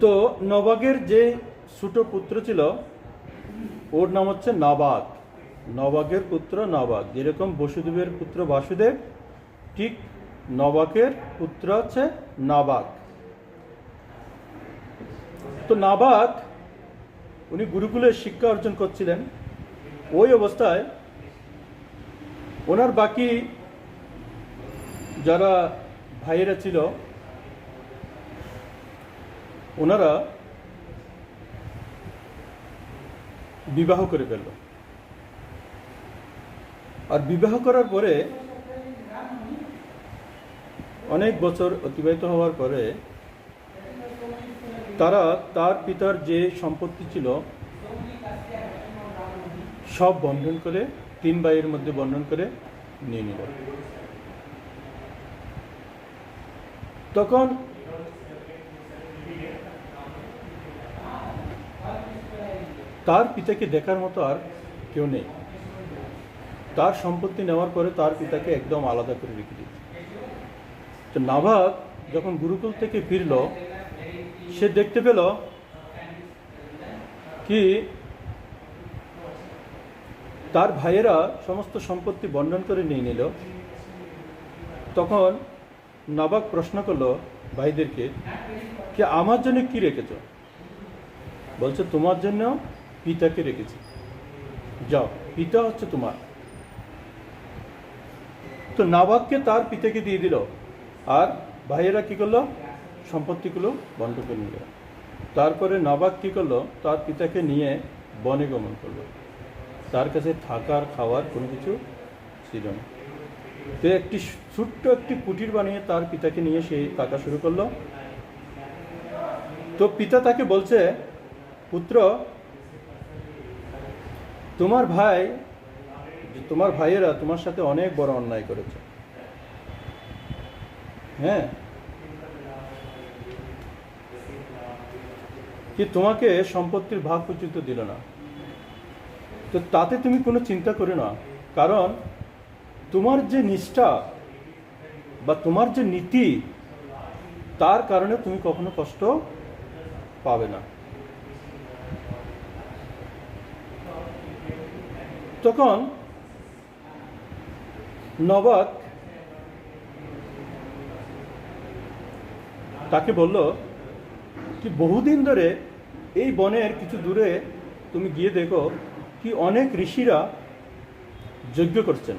তো নবাকের যে ছোট পুত্র ছিল, ওর নাম হচ্ছে নাবাক। নবাকের পুত্র নাবাক, যেরকম বসুদেবের পুত্র বাসুদেব, ঠিক নবাকের পুত্র হচ্ছে নাবাক। তো নাবাক উনি গুরুকুলে শিক্ষা অর্জন করছিলেন। ওই অবস্থায় ওনার বাকি যারা ভাইয়েরা ছিল, ওনারা বিবাহ করে ফেলল। আর বিবাহ করার পরে অনেক বছর অতিবাহিত হওয়ার পরে তারা তার পিতার যে সম্পত্তি ছিল সব বন্ধন করে, 3 ভাইয়ের মধ্যে বন্ধন করে নিয়ে নিল। তখন তার পিতাকে দেখার মতো আর কেউ নেই। তার সম্পত্তি নেওয়ার পরে তার পিতাকে একদম আলাদা করে রেখে দিয়েছে। তো নাবাক যখন গুরুকুল থেকে ফিরল, সে দেখতে পেল কি তার ভাইয়েরা সমস্ত সম্পত্তি বন্টন করে নিয়ে নিল। তখন নাবাক প্রশ্ন করলো ভাইদেরকে, কি আমার জন্য কি রেখেছ? বলছে, তোমার জন্য পিতাকে রেখেছি, যাও, পিতা হচ্ছে তোমার। তো নাবাককে তার পিতাকে দিয়ে দিল, আর ভাইয়েরা কি করলো? সম্পত্তিগুলো বন্ধ করে নিল। তারপরে নাবাক কি করলো? তার পিতাকে নিয়ে বনে গমন করলো। তার কাছে থাকার খাওয়ার কোনো কিছু ছিল না। তো ছোট্ট একটি কুটির বানিয়ে তার পিতাকে নিয়ে সেই থাকা শুরু করলো। তো পিতা তাকে বলছে, পুত্র, তোমার ভাইয়েরা তোমার সাথে অনেক বড় অন্যায় করেছে। হ্যাঁ, কি তোমাকে সম্পত্তির ভাগ পর্যন্ত দিল না। তো তাতে তুমি কোনো চিন্তা করো না, কারণ তোমার যে নিষ্ঠা, বা তোমার যে নীতি, তার কারণে তুমি কখনো কষ্ট পাবে না। তখন নবাব তাকে বলল কি, বহুদিন ধরে এই বনের কিছু দূরে তুমি গিয়ে দেখো কি অনেক ঋষিরা যজ্ঞ করছেন,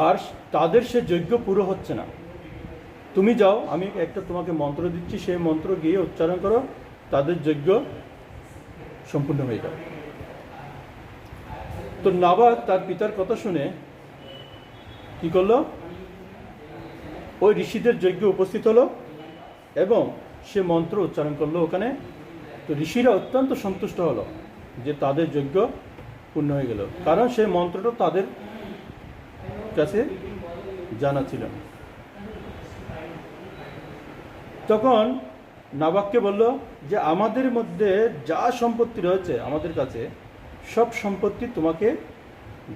আর তাদের সে যজ্ঞ পুরো হচ্ছে না। তুমি যাও, আমি একটা তোমাকে মন্ত্র দিচ্ছি, সেই মন্ত্র গিয়ে উচ্চারণ করো, তাদের যজ্ঞ সম্পূর্ণ হয়ে যাবে। তো নবাব তার পিতার কথা শুনে কি করলো, ওই ঋষিদের যজ্ঞে উপস্থিত হলো এবং সে মন্ত্র উচ্চারণ করলো ওখানে। তো ঋষিরা অত্যন্ত সন্তুষ্ট হলো যে তাদের যজ্ঞ পূর্ণ হয়ে গেল, কারণ সেই মন্ত্রটা তাদের কাছে জানা ছিল না। তখন নবাবকে বলল যে আমাদের মধ্যে যা সম্পত্তি রয়েছে আমাদের কাছে, সব সম্পত্তি তোমাকে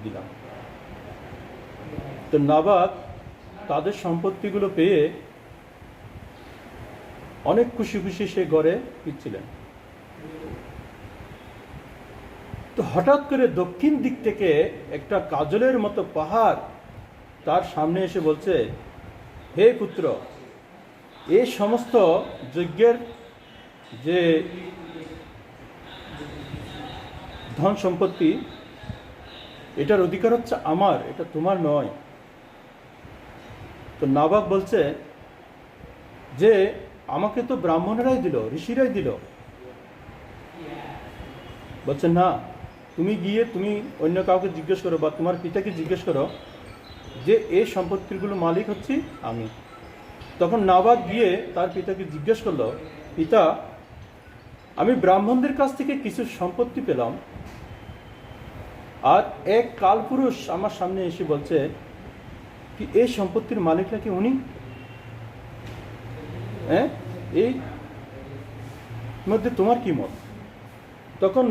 দিলাম। তো নবাব তাদের সম্পত্তিগুলো পেয়ে অনেক খুশি খুশি সে ঘরে ফিরছিলেন। তো হঠাৎ করে দক্ষিণ দিক থেকে একটা কাজলের মতো পাহাড় তার সামনে এসে বলছে, হে পুত্র, এই সমস্ত যজ্ঞের যে ধন সম্পত্তি, এটার অধিকার হচ্ছে আমার, এটা তোমার নয়। তো নবাব বলছে যে আমাকে তো ব্রাহ্মণরাই দিল, ঋষিরাই দিল। বলছে না, তুমি গিয়ে তুমি অন্য কাউকে জিজ্ঞেস করো বা তোমার পিতাকে জিজ্ঞেস করো যে এই সম্পত্তিগুলো মালিক হচ্ছি আমি। তখন নবাব গিয়ে তার পিতাকে জিজ্ঞেস করলো, পিতা, আমি ব্রাহ্মণদের কাছ থেকে কিছু সম্পত্তি পেলাম, আর এক কালপুরুষ আমার সামনে এসে বলছে কি এই সম্পত্তির মালিক নাকি উনি। হ্যাঁ, এই মধ্যে তোমার কি মত? তখন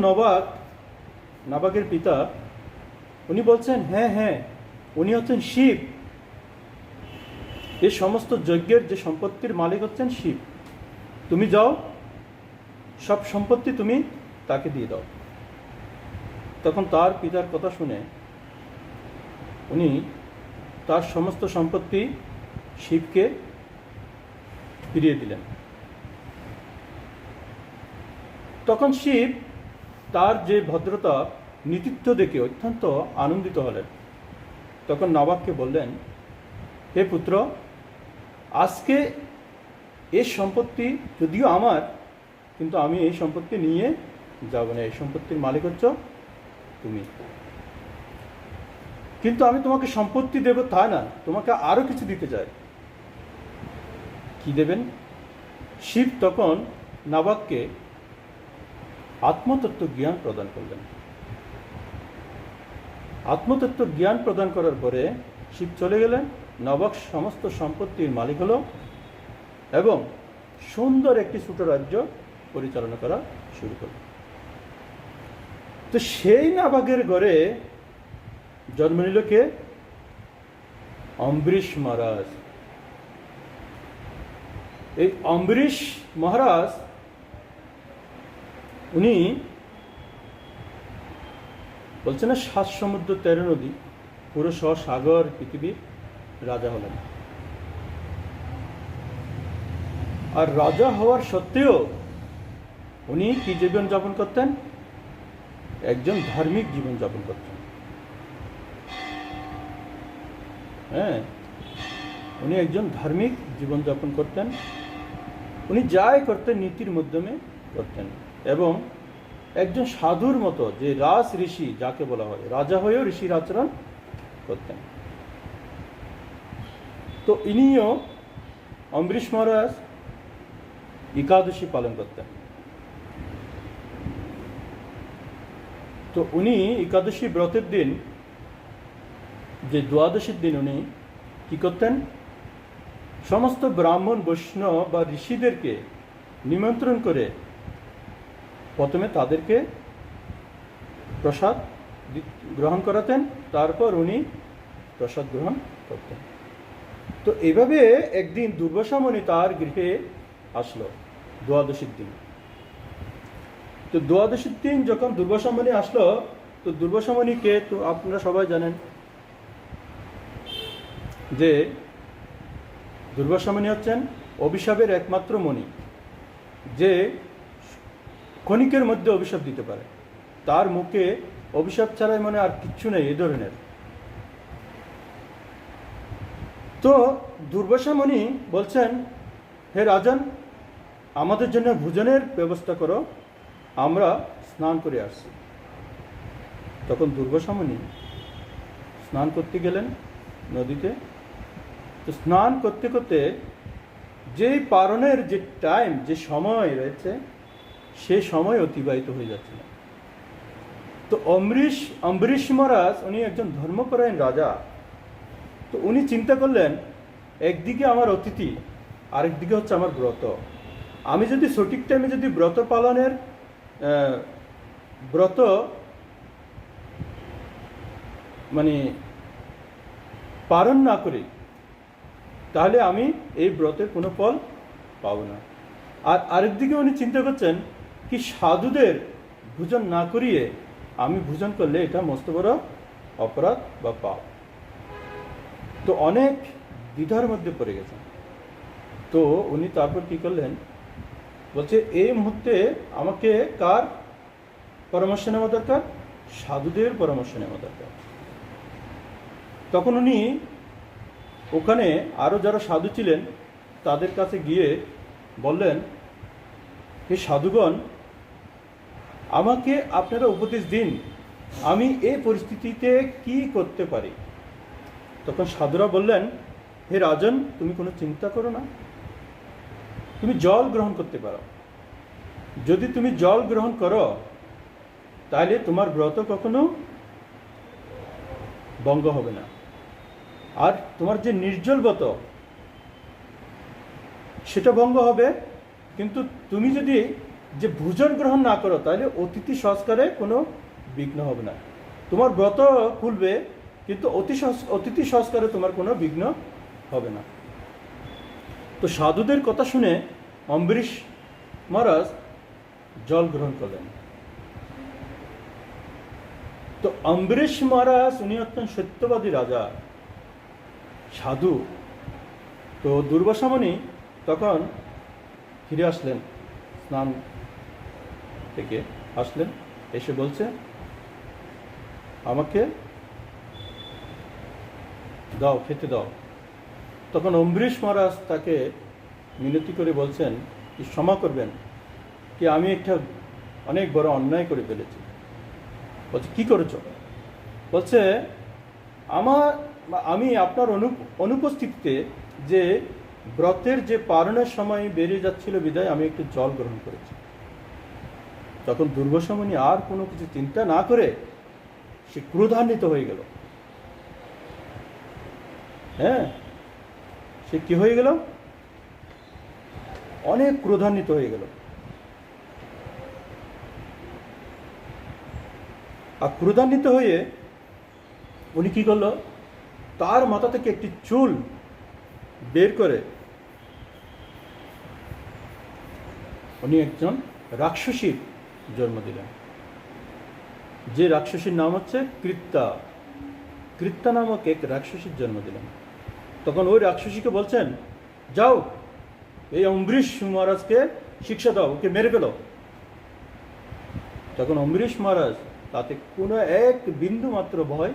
নবাবের পিতা উনি বলছেন, হ্যাঁ হ্যাঁ, উনি হচ্ছেন শিব। এই সমস্ত যজ্ঞের যে সম্পত্তির মালিক হচ্ছেন শিব। তুমি যাও, সব সম্পত্তি তুমি তাকে দিয়ে দাও। তখন তার পিতার কথা শুনে উনি তার সমস্ত সম্পত্তি শিবকে ফিরিয়ে দিলেন। তখন শিব তার যে ভদ্রতা, নীতিত্ব দেখে অত্যন্ত আনন্দিত হলেন। তখন নবাবকে বললেন, হে পুত্র, আজকে এই সম্পত্তি যদিও আমার, কিন্তু আমি এই সম্পত্তি নিয়ে যাব না, এই সম্পত্তির মালিক হচ্ছ তুমি। কিন্তু আমি তোমাকে সম্পত্তি দেব তা না, তোমাকে আরো কিছু দিতে চাই। কি দেবেন? শিব তখন নবাবকে আত্মতত্ত্ব জ্ঞান প্রদান করলেন। আত্মতত্ত্ব জ্ঞান প্রদান করার পরে শিব চলে গেলেন, নবাব সমস্ত সম্পত্তির মালিক হলো এবং সুন্দর একটি ছোট রাজ্য পরিচালনা করা শুরু করল। তো সেই নবাবের ঘরে জন্ম নিল কে? অম্বরীশ মহারাজ। এই অম্বরীশ মহারাজ উনি বলছে না, 7 সমুদ্র 13 নদী, পুরো সাগর পৃথিবীর রাজা হলেন। আর রাজা হওয়ার সত্ত্বেও উনি কি জীবন যাপন করতেন? একজন ধার্মিক জীবন যাপন করতেন। হ্যাঁ, উনি একজন ধার্মিক জীবন যাপন করতেন। উনি যাই করতেন নীতির মাধ্যমে করতেন এবং একজন সাধুর মতো, যে রাজ ঋষি যাকে বলা হয়, রাজা হয়েও ঋষির আচরণ করতেন। তো ইনিও অম্বরীশ মহারাজ একাদশী পালন করতেন। তো উনি একাদশী ব্রতের দিন, যে দ্বাদশীর দিন, উনি কি করতেন? সমস্ত ব্রাহ্মণ, বৈষ্ণব বা ঋষিদেরকে নিমন্ত্রণ করে প্রথমে তাদেরকে প্রসাদ গ্রহণ করাতেন। তারপর উনি প্রসাদ গ্রহণ করতেন। তো এভাবে একদিন দুর্বাসা মুনি তার গৃহে আসলো দ্বাদশীর দিন। তো দ্বাদশীর দিন যখন দুর্বাসা মুনি আসলো, তো দুর্বাসা মুনিকে তো আপনারা সবাই জানেন যে দুর্বাসা মুনি হচ্ছেন অভিশাপের একমাত্র মুনি, যে ক্ষণিকের মধ্যে অভিশাপ দিতে পারে। তার মুখে অভিশাপ ছাড়াই মনে আর কিচ্ছু নেই এই ধরনের। তো দুর্বাসা মুনি বলছেন, হে রাজন, আমাদের জন্য ভোজনের ব্যবস্থা করো, আমরা স্নান করে আসছি। তখন দুর্বাসা মুনি স্নান করতে গেলেন নদীতে। তো স্নান করতে করতে যেই পারণের যে টাইম, যে সময় রয়েছে, সে সময় অতিবাহিত হয়ে যাচ্ছিল। তো অম্বরীশ মহারাজ উনি একজন ধর্মপরায়ণ রাজা। তো উনি চিন্তা করলেন, একদিকে আমার অতিথি, আরেকদিকে হচ্ছে আমার ব্রত। আমি যদি সঠিক টাইমে যদি ব্রত পালনের ব্রত মানে পালন না করি, তাহলে আমি এই ব্রতের কোনো ফল পাবো না। আর আরেকদিকে উনি চিন্তা করছেন কি সাধুদের ভোজন না করিয়ে আমি ভোজন করলে এটা মস্ত বড় অপরাধ বা পাপ। তো অনেক দ্বিধার মধ্যে পড়ে গেছেন। তো উনি তারপর কি করলেন, বলছে এই মুহূর্তে আমাকে কার পরামর্শ নেওয়া দরকার? সাধুদের পরামর্শ নেওয়া দরকার। তখন উনি ওখানে আরও যারা সাধু ছিলেন তাদের কাছে গিয়ে বললেন, হে সাধুগণ, আমাকে আপনারা উপদেশ দিন, আমি এই পরিস্থিতিতে কি করতে পারি। তখন সাধুরা বললেন, হে রাজন, তুমি কোনো চিন্তা করো না, তুমি জল গ্রহণ করতে পারো। যদি তুমি জল গ্রহণ করো তাহলে তোমার ব্রত কখনো ভঙ্গ হবে না। আর তোমার যে নির্জল ব্রত সেটা ভঙ্গ হবে, কিন্তু তুমি যদি যে ভোজন গ্রহণ না করো তাহলে অতিথি সংস্কারে কোনো বিঘ্ন হবে না। তোমার ব্রত খুলবে, কিন্তু অতিথি সংস্কারে তোমার কোনো বিঘ্ন হবে না। তো সাধুদের কথা শুনে অম্বরীশ মহারাজ জল গ্রহণ করলেন। তো অম্বরীশ মহারাজ উনি অত্যন্ত সত্যবাদী রাজা, সাধু। তো দুর্বাসা মুনি তখন ফিরে আসলেন, স্নান থেকে আসলেন, এসে বলছে, আমাকে দাও, খেতে দাও। তখন অম্বরীশ মহারাজ তাকে মিনতি করে বলছেন, কি ক্ষমা করবেন, কি আমি একটা অনেক বড় অন্যায় করে ফেলেছি। বলছে, কি করেছ? বলছে, আমি আপনার অনুপস্থিতিতে যে ব্রতের যে পালনের সময় বেরিয়ে যাচ্ছিল বিদায় আমি একটু জল গ্রহণ করেছি। তখন দুর্বাসা মুনি আর কোনো কিছু চিন্তা না করে সে ক্রোধান্বিত হয়ে গেল। হ্যাঁ, সে কি হয়ে গেল? অনেক ক্রোধান্বিত হয়ে গেল। আর ক্রোধান্বিত হয়ে উনি কি করলো, তার মাথা থেকে একটি চুল বের করে উনি একজন রাক্ষসীর জন্ম দিলেন, যে রাক্ষসীর নাম হচ্ছে কৃত্তা। কৃত্তা নামক এক রাক্ষসীর জন্ম দিলেন। তখন ওই রাক্ষসীকে বলছেন, যাও এই অম্বরীশ মহারাজকে শিক্ষা দাও, ওকে মেরে ফেলো। তখন অম্বরীশ মহারাজ তাতে কোনো এক বিন্দু মাত্র ভয়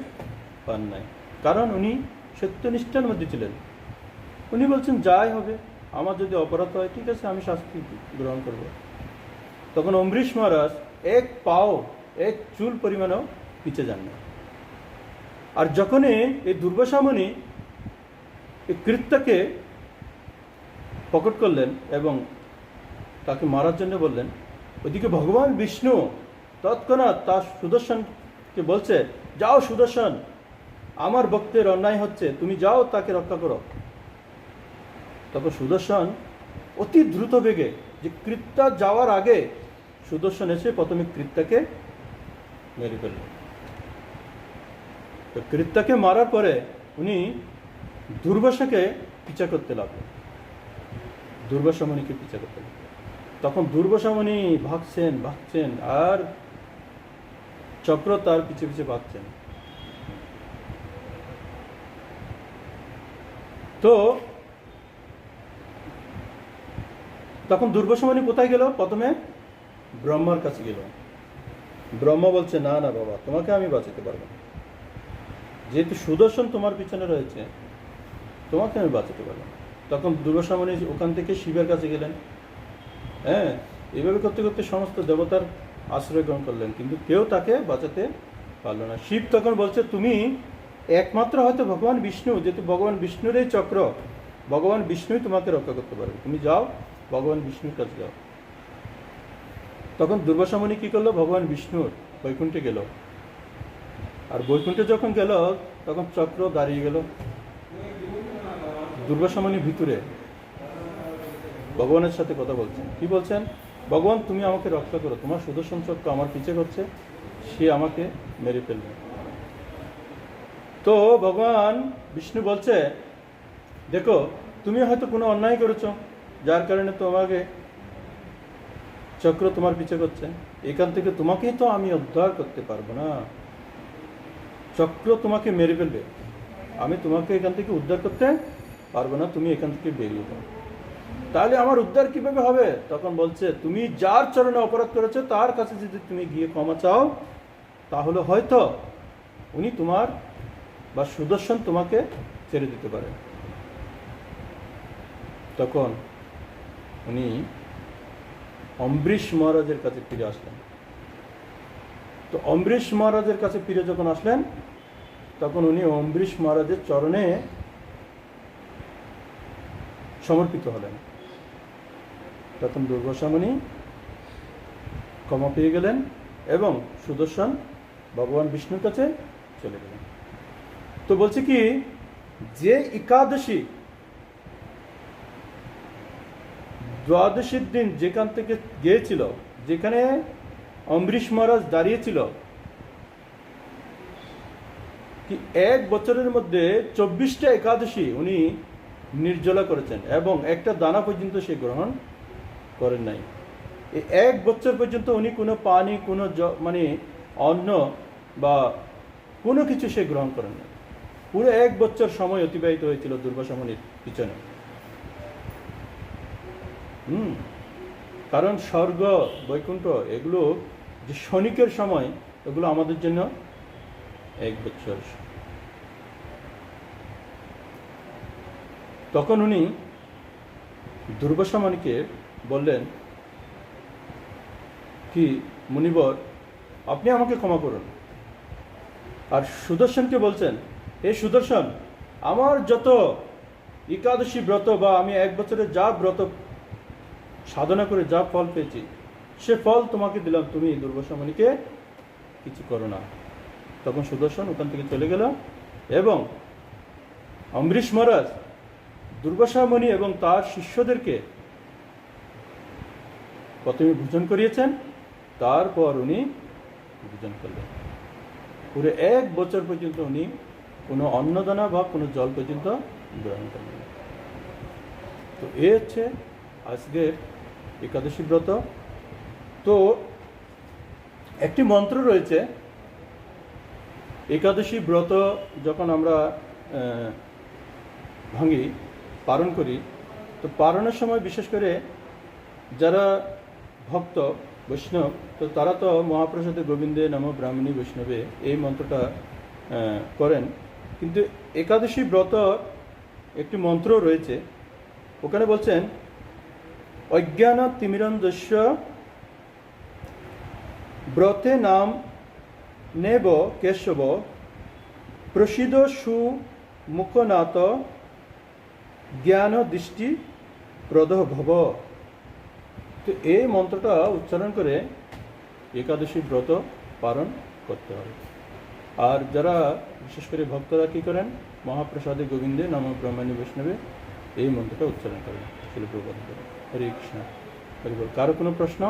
পান নাই, কারণ উনি সত্যনিষ্ঠার মধ্যে ছিলেন। উনি বলছেন, যাই হবে, আমার যদি অপরাধ হয় ঠিক আছে, আমি শাস্তি গ্রহণ করব। তখন অম্বরীশ মহারাজ এক পাও, এক চুল পরিমাণও পিছিয়ে যান না। আর যখনই এই দুর্বাসা মুনি এই কৃত্যাকে প্রকট করলেন এবং তাকে মারার জন্য বললেন, ওইদিকে ভগবান বিষ্ণু তৎক্ষণাৎ তার সুদর্শনকে বলছে, যাও সুদর্শন, আমার ভক্তের অন্যায় হচ্ছে, তুমি যাও তাকে রক্ষা করো। তখন সুদর্শন অতি দ্রুত বেগে, যে কৃত্যা যাওয়ার আগে সুদর্শন এসে প্রথমে কৃত্যাকে মেরে ফেলল। তো কৃত্যাকে মারার পরে উনি দুর্বাসাকে পিছা করতে লাগলেন, দুর্বাসা মুনিকে পিছা করতে লাগলেন। তখন দুর্বাসা মুনি ভাগছেন আর চক্র তার পিছে পিছে ভাগছেন। তো তখন দুর্বাসা মুনি কোথায় গেল? প্রথমে ব্রহ্মার কাছে গেল। ব্রহ্মা বলছে, না না বাবা, তোমাকে আমি বাঁচাতে পারবো না, যেহেতু সুদর্শন তোমার পিছনে রয়েছে, তোমাকে আমি বাঁচাতে পারবো না। তখন দুর্বাসা মুনি ওখান থেকে শিবের কাছে গেলেন। হ্যাঁ, এইভাবে করতে করতে সমস্ত দেবতার আশ্রয় গ্রহণ করলেন, কিন্তু কেউ তাকে বাঁচাতে পারলো না। শিব তখন বলছে, তুমি একমাত্র হয়তো ভগবান বিষ্ণু, যেহেতু ভগবান বিষ্ণুর এই চক্র, ভগবান বিষ্ণুই তোমাকে রক্ষা করতে পারবে, তুমি যাও ভগবান বিষ্ণুর কাছে যাও। তখন দুর্বাসা মুনি কি করলো? ভগবান বিষ্ণুর বৈকুণ্ঠে গেল। আর বৈকুণ্ঠে যখন গেল তখন চক্র দাঁড়িয়ে গেল। দুর্বাসা মুনি ভিতরে ভগবানের সাথে কথা বলছেন। কি বলছেন? ভগবান, তুমি আমাকে রক্ষা করো, তোমার সুদর্শন চক্র আমার পিছে করছে, সে আমাকে মেরে ফেলবে। তো ভগবান বিষ্ণু বলছে, দেখো, তুমি হয়তো কোনো অন্যায় করেছো, যার কারণে তোমাকে চক্র তোমার পিছে করছে। এখান থেকে তোমাকেই তো আমি উদ্ধার করতে পারবো না, চক্র তোমাকে মেরে ফেলবে, আমি তোমাকে এখান থেকে উদ্ধার করতে পারবো না, তুমি এখান থেকে বেরিয়ে যাও। তাহলে আমার উদ্ধার কিভাবে হবে? তখন বলছে, তুমি যার চরণে অপরাধ করেছো তার কাছে যদি তুমি গিয়ে ক্ষমা চাও, তাহলে হয়তো উনি তোমার বা সুদর্শন তোমাকে ছেড়ে দিতে পারে। তখন উনি অম্বরীশ মহারাজের কাছে ফিরে আসলেন। তো অম্বরীশ মহারাজের কাছে ফিরে যখন আসলেন, তখন উনি অম্বরীশ মহারাজের চরণে সমর্পিত হলেন। তখন দুর্বাসা মুনি ক্ষমা পেয়ে গেলেন এবং সুদর্শন ভগবান বিষ্ণুর কাছে চলে গেলেন। তো বলছে কি, যে একাদশী দ্বাদশীর দিন যেখান থেকে গিয়েছিল, যেখানে অম্বরীশ মহারাজ দাঁড়িয়েছিল, কি 1 বছরের মধ্যে 24টা একাদশী উনি নির্জলা করেছেন এবং একটা দানা পর্যন্ত সে গ্রহণ করেন নাই। এই 1 বছর পর্যন্ত উনি কোনো পানি, কোনো মানে অন্ন বা কোনো কিছু সে গ্রহণ করেন নাই। পুরো 1 বছর সময় অতিবাহিত হয়েছিল দুর্বাসা মুনির পিছনে। কারণ স্বর্গ, বৈকুণ্ঠ এগুলো যে ক্ষণিকের সময়, এগুলো আমাদের জন্য 1 বছর। তখন উনি দুর্বাসা মুনিকে বললেন কি, মুনিবর, আপনি আমাকে ক্ষমা করুন। আর সুদর্শনকে বলছেন, হে সুদর্শন, আমার যত একাদশী ব্রত বা আমি 1 বছরে যা ব্রত সাধনা করে যা ফল পেয়েছি, সে ফল তোমাকে দিলাম, তুমি দুর্বাসা মুনিকে কিছু করো না। তখন সুদর্শন ওখান থেকে চলে গেল এবং অম্বরীশ মহারাজ দুর্বাসা মুনি এবং তার শিষ্যদেরকে প্রথমে ভোজন করিয়েছেন, তারপর উনি ভোজন করলেন। পুরো 1 বছর পর্যন্ত উনি কোনো অন্নদানা বা কোনো জল পর্যন্ত গ্রহণ করলেন। তো এ হচ্ছে আজকের একাদশী ব্রত। তো একটি মন্ত্র রয়েছে, একাদশী ব্রত যখন আমরা ভাঙি, পালন করি, তো পালনের সময় বিশেষ করে যারা ভক্ত বৈষ্ণব, তো তারা তো মহাপ্রসাদে গোবিন্দে নমো ব্রাহ্মণী বৈষ্ণবে এই মন্ত্রটা করেন। কিন্তু একাদশী ব্রত একটি মন্ত্র রয়েছে, ওখানে বলছেন, অজ্ঞান তিমিরন্দস্য ব্রতে নাম নেব কেশব প্রসিদ সুমুখনাথ জ্ঞান দৃষ্টি প্রদ ভব। তো এই মন্ত্রটা উচ্চারণ করে একাদশী ব্রত পালন করতে হবে। আর যারা বিশেষ করে ভক্তরা কী করেন, মহাপ্রসাদে গোবিন্দে নমো ব্রহ্মণী বৈষ্ণবে এই মন্ত্রটা উচ্চারণ করেন। শিল প্রবোধ করে। হরে কৃষ্ণ, হরি বল। কারো কোনো প্রশ্ন?